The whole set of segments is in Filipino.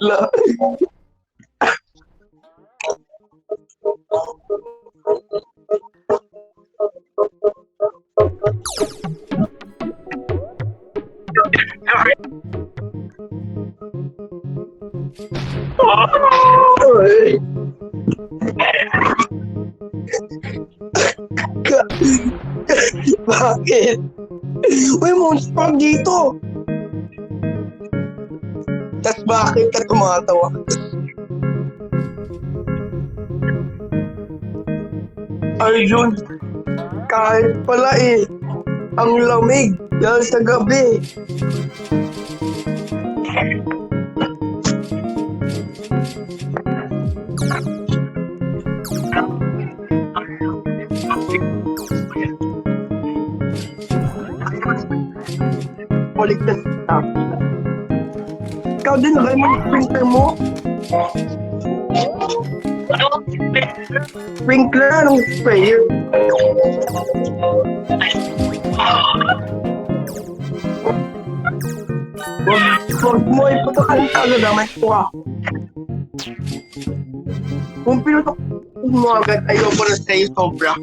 La. Ay. Bakit? Uy, monster dito! Tas bakit ka tumatawa? Arjun, kahit pala ang lamig dahil sa gabi. Baligtad ka. Ikaw din, lagay mo yung printer mo. Sprinkler, anong sprayer? Huwag mo ipatakan agad may kuha. Kung pinutok mo agad, ayoko na sa'yo sobra.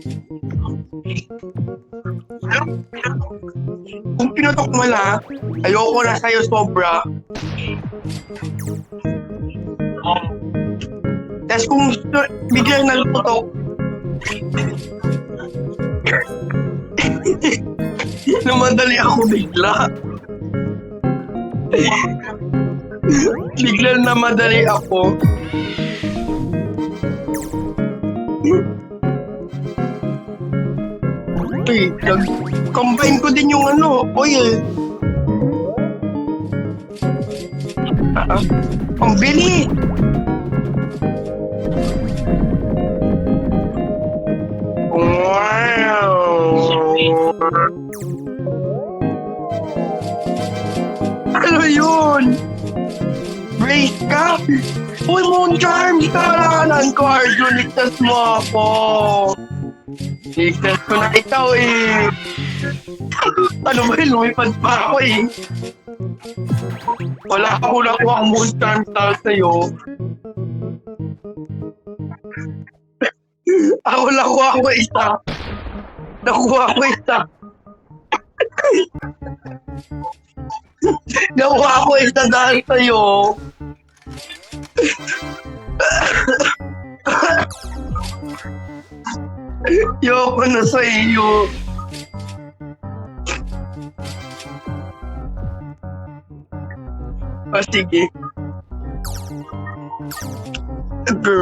Kung pinutok mo na, ayoko na sa'yo sobra. Tapos kung biglang nagputok, namadali ako bigla. Biglang namadali ako. Combine ko din yung oil. Ang bili! Wow! Ano yun? Brace ka? Uy, Moon Charms! Taranan ko, Arjun! Ligtas mo ako! Ligtas ko na ikaw Ano ba yun? Lumipad pa ako Wala ako nakuha ang Moon Charms sa'yo. Ako nakuha ko isa. Nakuha ko isa. Nakuha ko isa dahil sa'yo. Yoko na sa iyo. Sige. Girl.